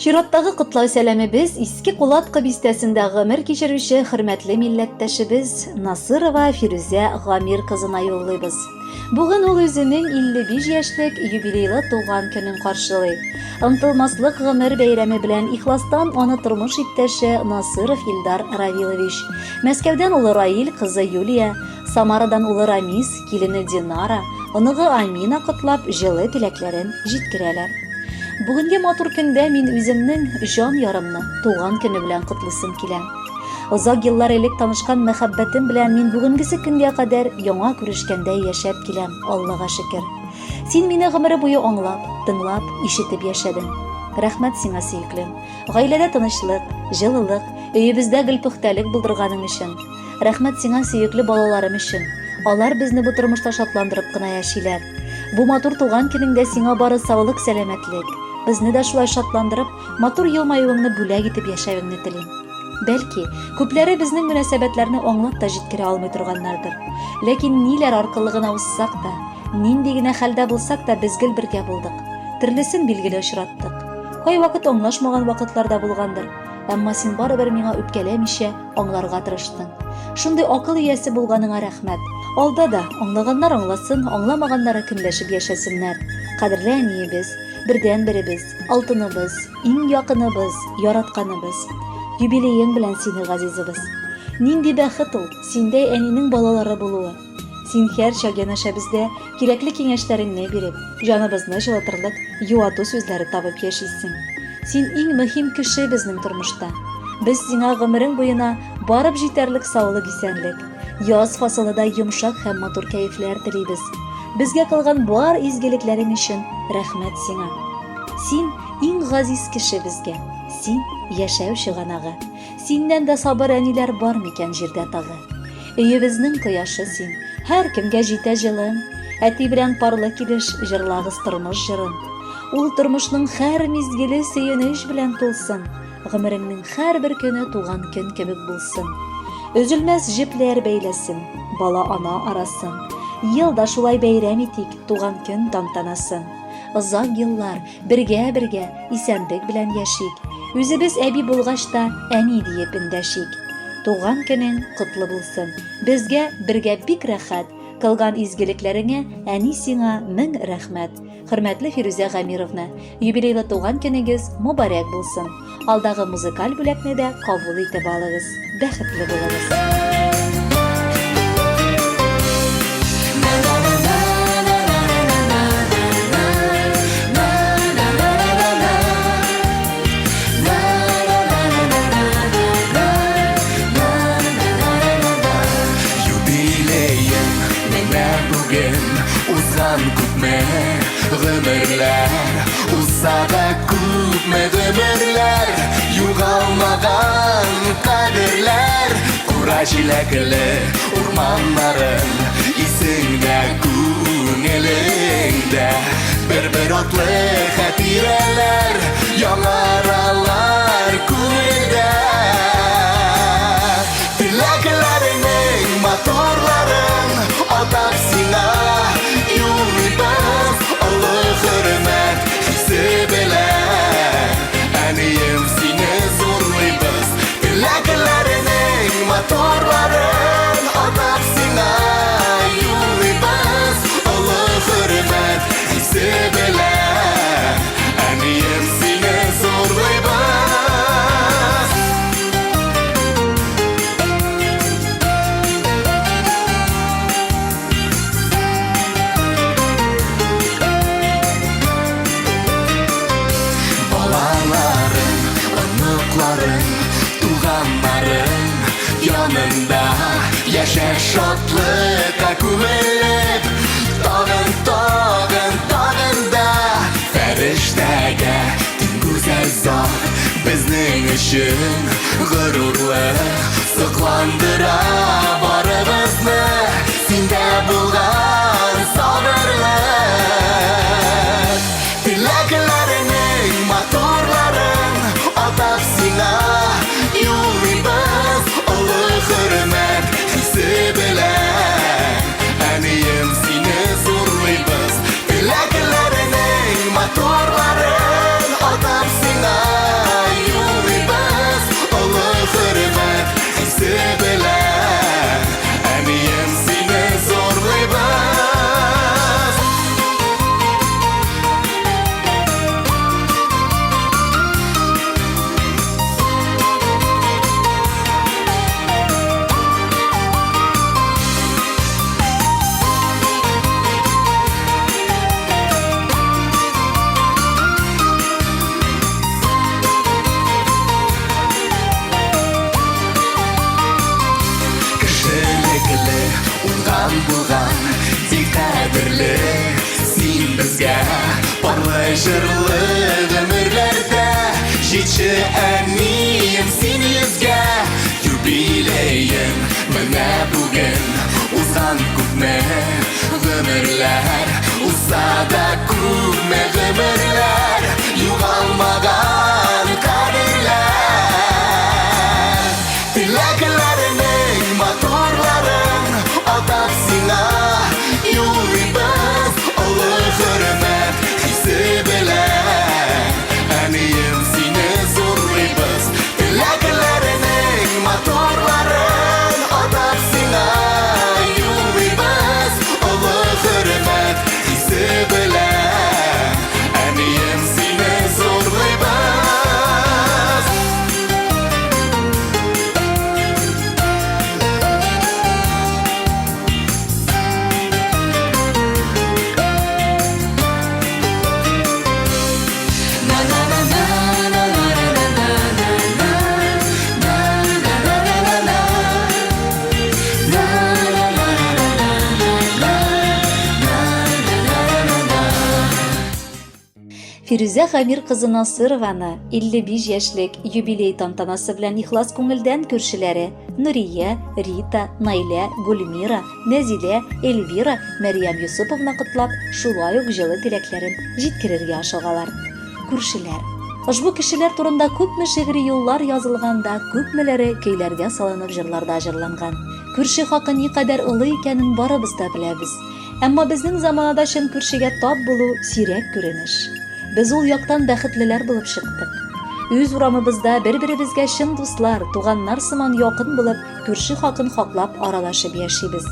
Чираттагы котлау сәламебез иске кулатка бистәсендә гомер кичерүче хөрмәтле милләттәшебез Насырова Фирүзә Гамир кызына юллыйбыз. Бүген ул үзенең 55 яшьлек юбилейлы туган көнен каршылый. Ынтылмаслык гомер бәйрәме белән ихластан аны тормыш иптәше Насыров Илдар Равилович, Мәскәүдән улы Раил, кызы Юлия, Самарадан улы Рамис, килене Динара, оныгы Амина котлап җылы теләкләрен җиткерәләр. Бүгенге матур көндә мин үземнең җан ярымны туган көне белән котлыйсым килә. Озак еллар элек танышкан мәхәббәтем белән мин бүгенгесе көнгә кадәр яңа күрешкәндәй яшәп киләм, Аллага шөкер. Син мине гомере буе аңлап, тыңлап, ишетеп яшәдең. Рәхмәт сиңа, сөеклем. Гаиләдә тынычлык, җылылык, өебездә гөлпөхтәлек булдырганың өчен. Рәхмәт сиңа, сөекле балаларым өчен. Алар безне бу тормышта шатландырып кына яшиләр. Бу матур туган көнеңдә сиңа бары саулык, сәламәтлек. Безне дә шулай шатландырып, матур елмаюыңны бүләк итеп яшәвеңне телим. Бәлки, күпләре безнең мөнәсәбәтләрне аңлап та җиткерә алмый торганнардыр. Ләкин ниләр аркылы гына уссак та, нинди генә хәлдә булсак та без гел бергә булдык. Төрлесен билгеле очраттык. Кайвакыт аңлашмаган вакытларда булгандыр. Әмма син барыбер миңа үпкәләмичә аңларга тырыштың. Шундый акыл иясе булганыңа рәхмәт. Алда да аңлаганнар аңласын, аңламаганнары көнләшеп яшәсеннәр. Кадерле әниебез, бердән-беребез, алтыныбыз, иң якыныбыз, яратканыбыз. Юбилеең белән сине, газизыбыз. Нинди бәхет ул, синдәй әнинең балалары булуы. Син һәр чак янәшәбездә кирәкле киңәшләреңне биреп, җаныбызны җылытырлык юату сүзләре табып яшисең. Син иң мөһим кеше безнең тормышта. Без сиңа гомерең буена барып җитәрлек саулык, исәнлек, яз фасылында йомшак һәм матур кәефләр телибез. Безгә кылган бар изгелекләрең өчен рәхмәт сиңа. Син иң газиз кеше безгә. Син яшәү чыганагы. Синнән дә сабыр әниләр бар микән җирдә тагы. Өебезнең кояшы син. Һәр кемгә җитә җылың. Әти белән парлы килеш җырлагыз тормыш җырын. Ул тормышның һәр мизгеле сөенеч белән тулсын. Гомереңнең һәрбер көне туган көн кебек булсын. Өзелмәс җепләр бәйләсен, бала-ана арасын. Елда шулай бәйрәм итик туган көн тантанасын. Озак еллар бергә-бергә исәнлек белән яшик. Үзебез әби булгач та әни диеп эндәшик. Туган көнең котлы булсын. Безгә бергә бик рәхәт. Кылган изгелекләреңә әни сиңа мең рәхмәт. Хөрмәтле Фирүзә Гамировна, юбилейлы туган көнегез мөбарәк булсын. Алдагы музыкаль бүләкне дә кабул итеп алыгыз. Бәхетле булыгыз. Гомерләр, узсада күпме гомерләр, югалмаган кадерләр, кура җиләкле урманнарым, исеңдә күңелеңдә, бер атлы хатирәләр, яңаралар күңелдә. Теләкләреңнең матурларын атап сиңа юллыйбыз. Хөрмәт хисе белән, әнием сине зурлыйбыз. Теләкләреңнең матурларын атап сиңа юллыйбыз. Олы хөрмәт хисе белән, әнием сине зурлыйбыз. Туганнарым янында яшә шатлыкка күмелеп, тагын да фәрештәгә тиң гүзәл зат безнең өчен горурлы сокландыра барыбызны. Синдә булган сабырлык, теләкләреңнең матурларын атап сиңа юллыйбыз. Олы хөрмәт хисе белән, әнием сине зурлыйбыз. Теләкләреңнең матурларын атап сиңа Шикле син безгә парлы җырлы гомерләрдә җитче әнием син йөзгә юбилеем менә бүген узган күпме гомерләр узса да күпме гомерләр югалмаган кадерләр теләкләрнең матурларын атап сиңа юллыйбыз олы хөрмәт хисе белән әнием сине зурлыйбыз теләкләрнең матурларын атап сиңа юллыйбыз олы хөрмәт хисе белән әнием сине зурлыйбыз Фирүзә Гамир кызы Насырованы 55 яшьлек юбилей тантанасы белән ихлас күңелдән күршеләре Нурия, Рита, Найля, Гульмира, Нәзилә, Эльвира, Мәрьям Юсуповна котлап, шулай ук җылы теләкләрен җиткерергә ашыгалар. Күршеләр. Ошбу кешеләр турында күпме шигъри юллар язылганда, күпмеләре көйләргә салынып җырларда җырланган. Күрше хакы никадәр олы икәнен барыбыз да беләбез. Әмма безнең заманада чын күршегә тап булу сирәк күренеш. Без ул яктан бәхетлеләр булып чыктык. Үз урамыбызда бер-беребезгә чын дуслар, туганнар сыман якын булып, күрше хакын хаклап аралашып яшибез.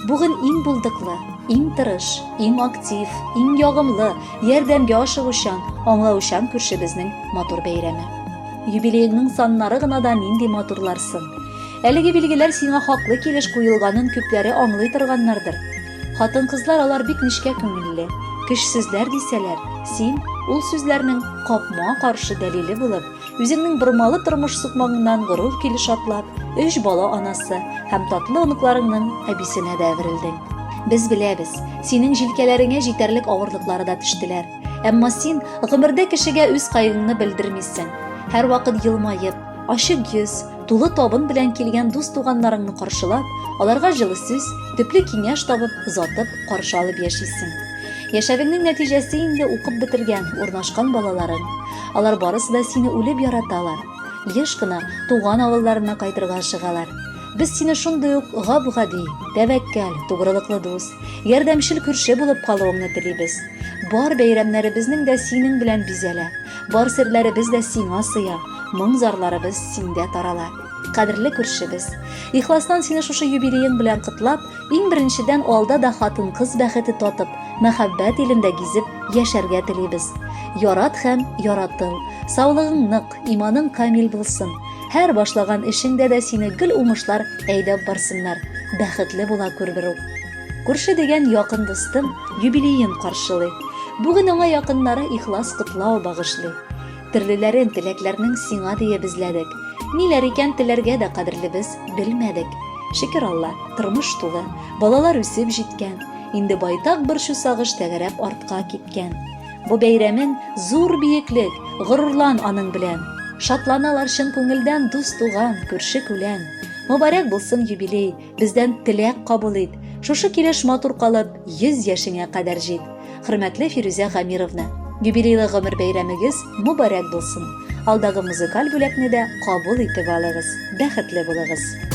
Бүген иң булдыклы, иң тырыш, иң актив, иң ягымлы, ярдәмгә ашыгучан, аңлаучан күршебезнең матур бәйрәме. Юбилейның саннары гына да нинди матурларсын. Әлеге билгеләр сиңа хаклы килеш куелганын күпләре аңлый торганнардыр. Хатын-кызлар алар бик нечкә күңелле. Кеш сүзләр дисәләр, син ул сүзләрнең капма каршы дәлиле булып, үзеңнең бормалы тормыш сукмагыңнан горур килеш атлап, 3 бала анасы һәм татлы оныкларыңның әбисенә дә әверелдең. Без беләбез, синең җилкәләреңә җитәрлек авырлыклары да төштеләр. Әмма син гомердә кешегә үз кайгыңны белдермисең. Һәр вакыт елмаеп, ачык йөз, тулы табын белән килгән дус-туганнарыңны каршылап, аларга җылы сүз, төпле киңәш табып, озатып каршы алып яшисең. Яшәвеңнең нәтиҗәсе инде укып бетергән, урнашкан балаларың. Алар барысы да сине үлеп яраталар. Еш кына туган авылларына кайтырга ашыгалар. Без сине шундый ук гап-гади, тәвәккәл, тугрылыклы дус, ярдәмчел күрше булып калуыңны телибез. Бар бәйрәмнәребезнең дә синең белән бизәлә. Бар серләребез дә сиңа сыя, моң-зарларыбыз сиңдә тарала. Кадерле күршебез, ихластан сине шушы юбилеең белән котлап, иң беренчедән алда да хатын-кыз бәхете татып, мәхәббәт илендә гизеп яшәргә телибез. Ярат һәм яратыл, саулыгың нык, иманың камил булсын. Һәр башлаган эшеңдә дә сине гел уңышлар әйдәп барсыннар. Бәхетле була күрбер. Күрше дигән якын дустым юбилеен каршылый. Бүген аңа якыннары ихлас котлау багышлый. Төрлеләрен, теләкләрнең сиңа дия безләдек. Ниләр икән теләргә дә кадерлебез белмәдек. Шөкер Алла, тормыш тулы, балалар үсеп җиткән. Инде байтак бер шу сагыш тәгәрәп артка киткән. Бу бәйрәмен зур биеклек, горурлан аның белән. Шатланалар чын күңелдән дус-туган, күрше-күлән. Мөбарәк булсын юбилей, бездән теләк кабул ит. Шушы килеш матур калып, 100 яшеңә кадәр җит. Хөрмәтле Фирүзә Гамировна, юбилейлы гомер бәйрәмегез мөбарәк булсын. Алдагы музыкаль бүләкне дә кабул итеп алыгыз. Бәхетле булыгыз.